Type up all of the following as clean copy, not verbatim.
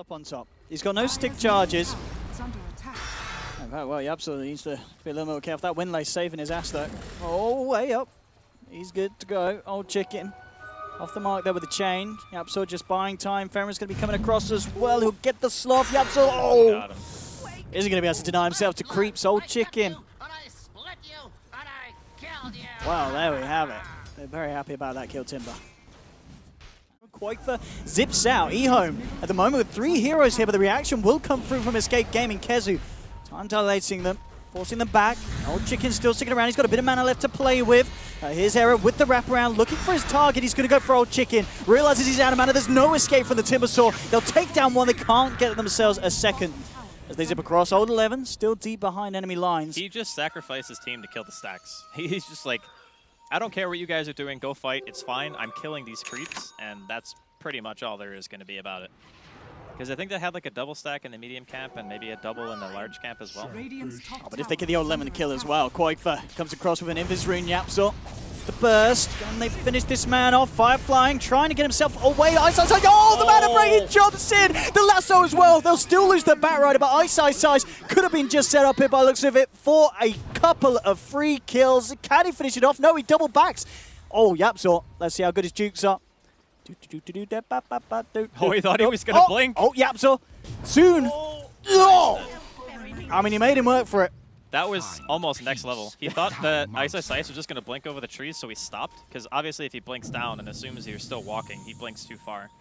up on top. He's got no stick charges. Oh, well, he absolutely needs to be a little more careful. That wind lay saving his ass, though. Oh, way up. He's good to go. Old chicken. Off the mark there with the chain. Yapso just buying time. Ferran's going to be coming across as well. He'll get the sloth. Yapso, oh! Is he going to be able to deny himself to creeps? Old chicken. Well, there we have it. They're very happy about that kill, Timber. qojqva zips out. EHOME at the moment with 3 heroes here, but the reaction will come through from ESC.KheZu. Time dilating them, forcing them back. Old chicken still sticking around. He's got a bit of mana left to play with. Here's Era with the wraparound, looking for his target. He's going to go for Old Chicken. Realizes he's out of mana. There's no escape from the Timbersaw. They'll take down one. They can't get themselves a second. As they zip across, Old 11 still deep behind enemy lines. He just sacrificed his team to kill the stacks. He's just like, I don't care what you guys are doing. Go fight. It's fine. I'm killing these creeps. And that's pretty much all there is going to be about it. Because I think they had like a double stack in the medium camp and maybe a double in the large camp as well. Oh, but if they get the Old Lemon kill as well, qojqva comes across with an Invis Rune. Yapso, the burst, and they finish this man off. Fire flying, trying to get himself away. EHOME, oh, the mana breaking jumps in. The lasso as well. They'll still lose the Batrider, but EHOME could have been just set up here by the looks of it for a couple of free kills. Can he finish it off? No, he double backs. Oh, Yapso, let's see how good his jukes are. Oh, he thought he was going to blink. Oh, Yapso. Soon. Oh. I mean, he made him work for it. That was almost next level. He thought that EHOME was just going to blink over the trees, so he stopped. Because obviously if he blinks down and assumes you're still walking, he blinks too far.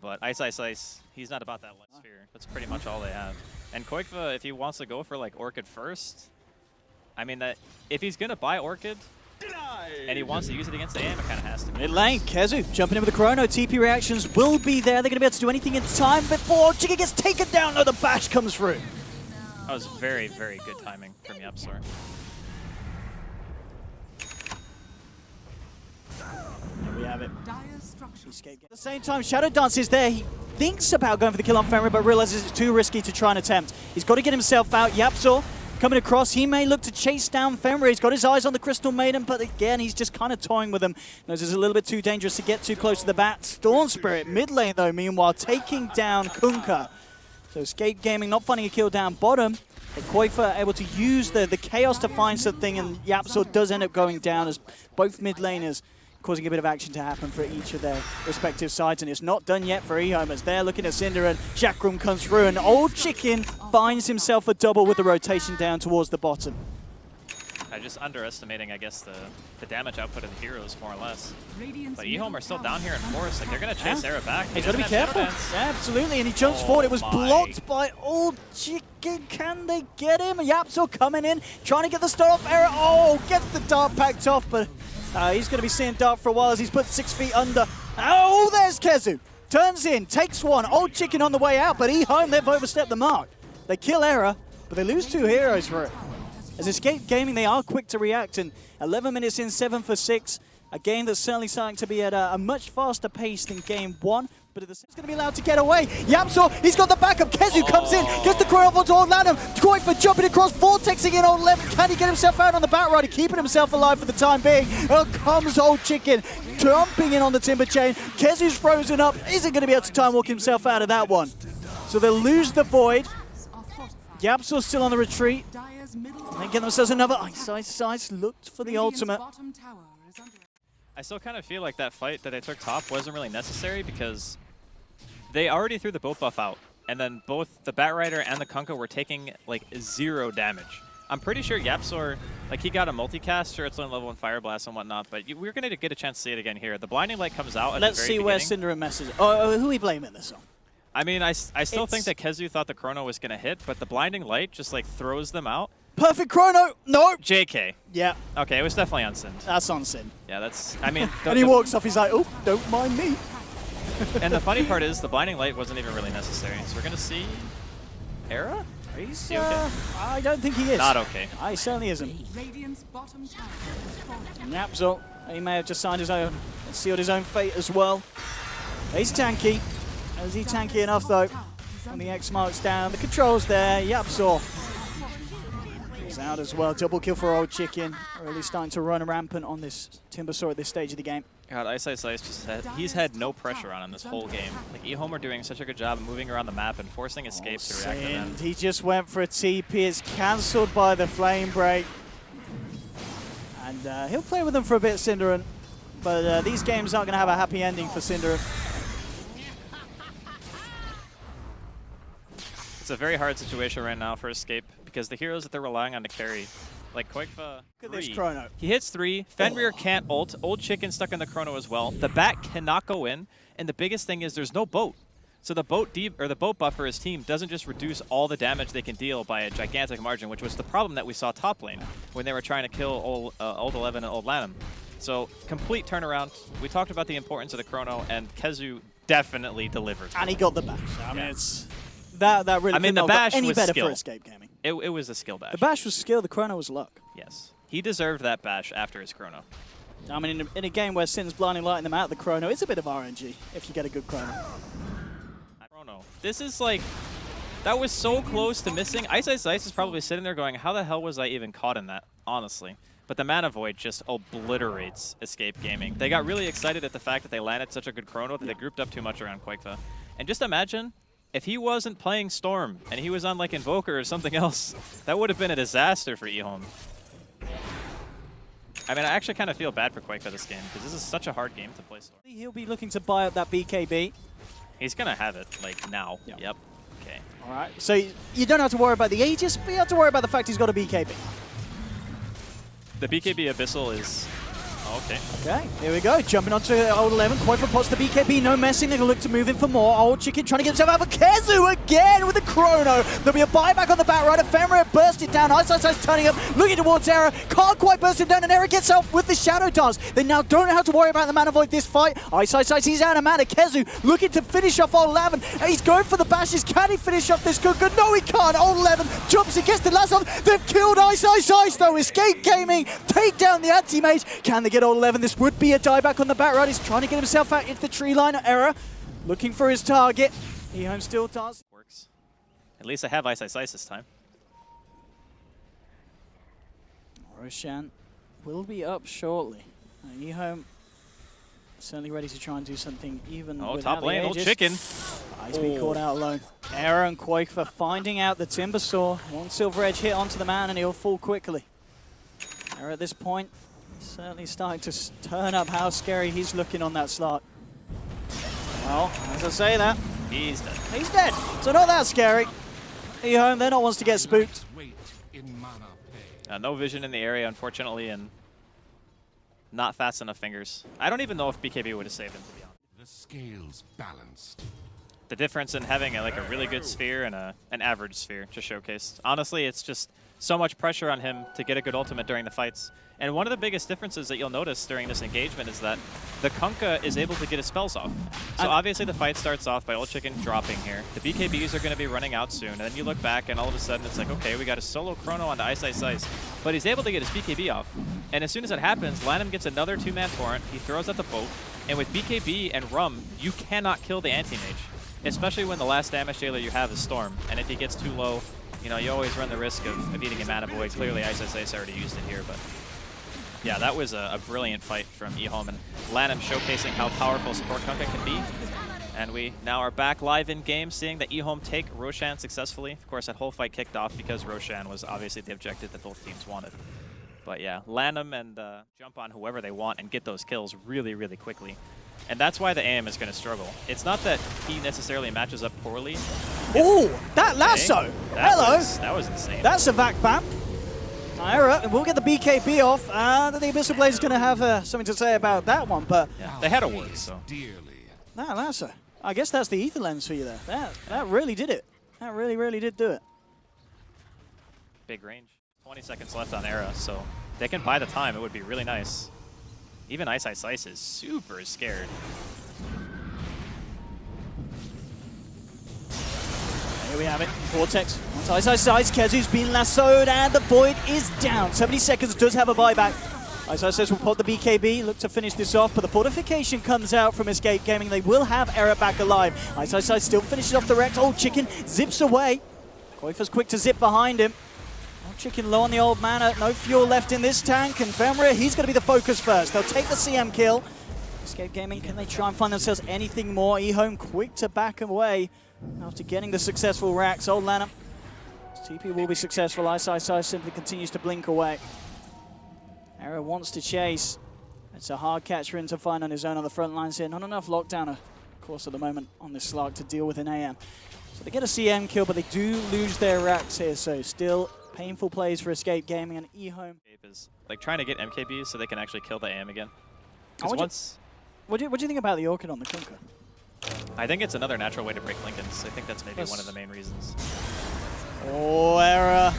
But EHOME, he's not about that light sphere. That's pretty much all they have. And qojqva, if he wants to go for like Orchid first, I mean, that if he's going to buy Orchid, and he wants to use it against the AM, it kind of has to. Mid lane, KheZu jumping in with the chrono. TP reactions will be there. They're going to be able to do anything in time before Chicken gets taken down. No, the bash comes through. That was very, very good timing from Yapso. There we have it. At the same time, Shadow Dance is there. He thinks about going for the kill on Fenrir, but realizes it's too risky to try and attempt. He's got to get himself out. Yapso coming across, he may look to chase down Fenrir. He's got his eyes on the Crystal Maiden, but again, he's just kind of toying with him. Knows it's a little bit too dangerous to get too close to the bat. Storm Spirit, mid lane though, meanwhile, taking down Kunkka. So Escape Gaming not finding a kill down bottom, but qojqva able to use the chaos to find something, and Yapso does end up going down as both mid laners causing a bit of action to happen for each of their respective sides, and it's not done yet for EHOME as they're looking at Cinder, and Chakram comes through, and Old Chicken finds himself a double with the rotation down towards the bottom. I'm just underestimating, I guess, the damage output of the heroes, more or less. But EHOME are still down here in forest. Like, they're going to chase Era back. He's got to be careful. Yeah, absolutely, and he jumps forward. It was blocked by Old Chicken. Can they get him? Yapso coming in, trying to get the start off Era. Oh, gets the dart packed off, but he's going to be seeing Dart for a while as he's put 6 feet under. Oh, there's KheZu. Turns in, takes one. Old Chicken on the way out, but EHOME, they've overstepped the mark. They kill Era, but they lose 2 heroes for it. As Escape Gaming, they are quick to react, and 11 minutes in, 7 for 6. A game that's certainly starting to be at a much faster pace than game 1. But he's going to be allowed to get away. Yapso, he's got the backup. KheZu comes in, gets the chrono onto Old Lanham. qojqva jumping across, vortexing in Old 11. Can he get himself out on the Batrider, keeping himself alive for the time being? Here comes Old Chicken, jumping in on the Timber Chain. KheZu's frozen up, isn't going to be able to time walk himself out of that one. So they'll lose the Void. Yapso's still on the retreat. They get themselves another EHOME looked for the ultimate. I still kind of feel like that fight that I took top wasn't really necessary because they already threw the boat buff out, and then both the Batrider and the Kunkka were taking like 0 damage. I'm pretty sure Yapso, like, he got a multicast, sure, it's on level 1 Fire Blast and whatnot, but we're going to get a chance to see it again here. The Blinding Light comes out at the very beginning. Let's see where Cinder messes. Oh, who are we blaming this on? I mean, I still think that KheZu thought the chrono was going to hit, but the Blinding Light just like throws them out. Perfect chrono! No! JK. Yeah. Okay, it was definitely on Sin. That's on Sin. Yeah, that's, I mean... And he walks off, he's like, oh, don't mind me. And the funny part is, the Blinding Light wasn't even really necessary. So we're going to see Era? He's okay? I don't think he is. Not okay. He certainly isn't. Yapso, he may have just signed his own, and sealed his own fate as well. He's tanky. Is he tanky enough, though? And the X marks down. The control's there. Yapso is out as well. Double kill for Old Chicken. Really starting to run rampant on this Timbersaw at this stage of the game. God, ESC.KheZu just he's had no pressure on him this whole game. Like, EHOME are doing such a good job of moving around the map and forcing Escape to react to them. He just went for a TP. It's cancelled by the Flame Break. And he'll play with them for a bit, Cinderin. But these games aren't going to have a happy ending for Cinderin. It's a very hard situation right now for Escape because the heroes that they're relying on to carry, like Qojqva, Look at this chrono. He hits 3. Fenrir can't ult. Old Chicken stuck in the chrono as well. The bat cannot go in, and the biggest thing is there's no boat. So the boat buff for his team doesn't just reduce all the damage they can deal by a gigantic margin, which was the problem that we saw top lane when they were trying to kill old 11 and old Lanham. So complete turnaround. We talked about the importance of the chrono, and KheZu definitely delivered. And he got the bash. I mean, it's that really. I mean, the bash any was better skill. for Escape Gaming. It was a skill bash. The bash was skill. The chrono was luck. Yes, he deserved that bash after his chrono. I mean, in a game where Sin's blinding lighting them out, the chrono is a bit of RNG if you get a good chrono. Chrono. This is like, that was so close to missing. EHOME.iceiceice is probably sitting there going, how the hell was I even caught in that, honestly? But the Mana Void just obliterates Escape Gaming. They got really excited at the fact that they landed such a good chrono that they grouped up too much around Qojqva. And just imagine, if he wasn't playing Storm and he was on like Invoker or something else, that would have been a disaster for EHOME. I mean, I actually kind of feel bad for Qojqva this game because this is such a hard game to play Storm. He'll be looking to buy up that BKB. He's going to have it, like, now. Yep. Okay. All right. So you don't have to worry about the Aegis, but you have to worry about the fact he's got a BKB. The BKB Abyssal is... Oh, okay. Okay, here we go. Jumping onto old 11. Qojqva pots the BKB. No messing. They're going to look to move in for more. Old Chicken trying to get himself out. But KheZu again with the chrono. There'll be a buyback on the bat right. Ephemeral burst it down. EHOME.iceiceice turning up. Looking towards Era. Can't quite burst it down. And Era gets out with the Shadow Dance. They now don't have to worry about the Mana Void this fight. EHOME.iceiceice, he's out of mana. KheZu looking to finish off old 11. And he's going for the bashes. Can he finish off this good? No, he can't. Old 11 jumps and gets the last one. They've killed EHOME.iceiceice though. Escape Gaming take down the anti-mage. Can they get old 11? This would be a dieback on the bat right. He's trying to get himself out into the tree line. Era looking for his target. EHOME still does. Works. At least I have EHOME.iceiceice this time. Roshan will be up shortly. EHOME certainly ready to try and do something even without top lane, the old Aegis. Chicken. He's been caught out alone. Era and Qojqva finding out the Timber Saw. One Silver Edge hit onto the man and he'll fall quickly. Era at this point certainly starting to turn up how scary he's looking on that slot. Well, as I say that, he's dead. He's dead, so not that scary. EHOME, they're not wants to get spooked. No vision in the area, unfortunately, and not fast enough fingers. I don't even know if BKB would have saved him, to be honest. The scales balanced. The difference in having a really good sphere and an average sphere just showcased. Honestly, it's just so much pressure on him to get a good ultimate during the fights. And one of the biggest differences that you'll notice during this engagement is that the Kunkka is able to get his spells off. So obviously the fight starts off by Old Chicken dropping here. The BKBs are going to be running out soon, and then you look back and all of a sudden it's like, okay, we got a solo chrono onto EHOME.iceiceice, but he's able to get his BKB off. And as soon as that happens, Lanham gets another two-man torrent, he throws out the boat, and with BKB and Rum, you cannot kill the anti-mage, especially when the last damage dealer you have is Storm. And if he gets too low, you know, you always run the risk of eating a Mana Void. Clearly EHOME.iceiceice already used it here, but yeah, that was a brilliant fight from EHOME, and Lanham showcasing how powerful support Kunkka can be. And we now are back live in game, seeing that EHOME take Roshan successfully. Of course, that whole fight kicked off because Roshan was obviously the objective that both teams wanted. But yeah, Lanham and jump on whoever they want and get those kills really, really quickly. And that's why the AM is going to struggle. It's not that he necessarily matches up poorly. Oh, that lasso! Hello! That was insane. That's a vac bam. Era will get the BKB off. The Abyssal Blade is going to have something to say about that one, but yeah, they had a word, so. That lasso. I guess that's the ether lens for you there. That really did it. That really, really did do it. Big range. 20 seconds left on Era, so they can buy the time. It would be really nice. Even EHOME.iceiceice is super scared. Here we have it. Vortex. EHOME.iceiceice. KheZu's been lassoed and the Void is down. 70 seconds does have a buyback. EHOME.iceiceice will pop the BKB, look to finish this off, but the fortification comes out from Escape Gaming. They will have Era back alive. EHOME.iceiceice still finishes off the wreck. Old Chicken zips away. Qojqva's quick to zip behind him. Old Chicken low on the old mana. No fuel left in this tank. And Fenrir, he's going to be the focus first. They'll take the CM kill. Escape Gaming, can they try and find themselves anything more? EHOME quick to back away after getting the successful racks. Old Lanham. TP will be successful. EHOME.iceiceice simply continues to blink away. ERA wants to chase. It's a hard catch for him to find on his own on the front lines here. Not enough lockdown, of course, at the moment on this Slark to deal with an AM. So they get a CM kill, but they do lose their racks here. So still painful plays for Escape Gaming and EHOME. Is like trying to get MKBs so they can actually kill the AM again. What do you think about the Orchid on the Kunkka? I think it's another natural way to break Lincolns. I think that's maybe one of the main reasons. Oh, ERA.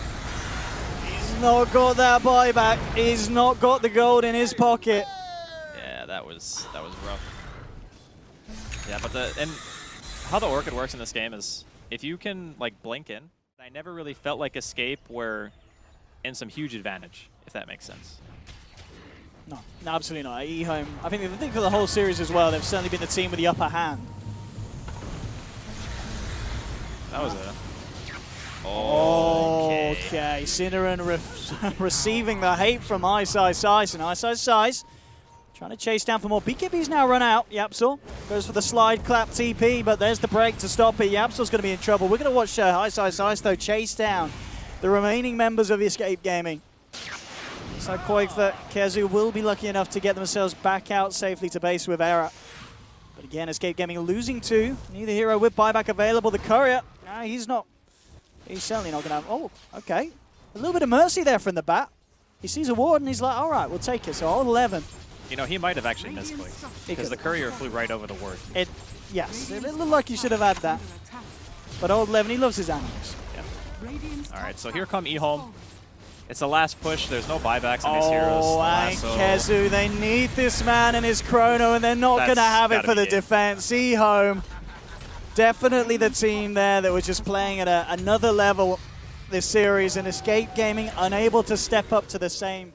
He's not got that buyback. He's not got the gold in his pocket. Yeah, that was rough. Yeah, but how the Orchid works in this game is if you can like blink in. I never really felt like Escape were in some huge advantage, if that makes sense. No, absolutely not. EHOME, I think for the whole series as well, they've certainly been the team with the upper hand. That was a... Okay, Synerin receiving the hate from EHOME.iceiceice, and EHOME.iceiceice trying to chase down for more. BKB's now run out. Yapsor goes for the slide clap TP, but there's the break to stop it. Yapsor's going to be in trouble. We're going to watch EHOME.iceiceice, though, chase down the remaining members of Escape Gaming. So ESC.KheZu will be lucky enough to get themselves back out safely to base with ERA. But again, Escape Gaming losing two. Neither hero with buyback available. The Courier, he's certainly not going to have... Oh, okay. A little bit of mercy there from the bat. He sees a ward and he's like, all right, we'll take it. So all 11. You know, he might have actually misclicked because the Courier flew right over the ward. Yes, it looked like he should have had that. But old 11, he loves his animals. Yeah. All right, so here come EHOME. It's the last push. There's no buybacks on these heroes. Oh, and KheZu, they need this man and his chrono, and they're not going to have it for the defense. EHOME, definitely the team there that was just playing at another level this series, and Escape Gaming unable to step up to the same.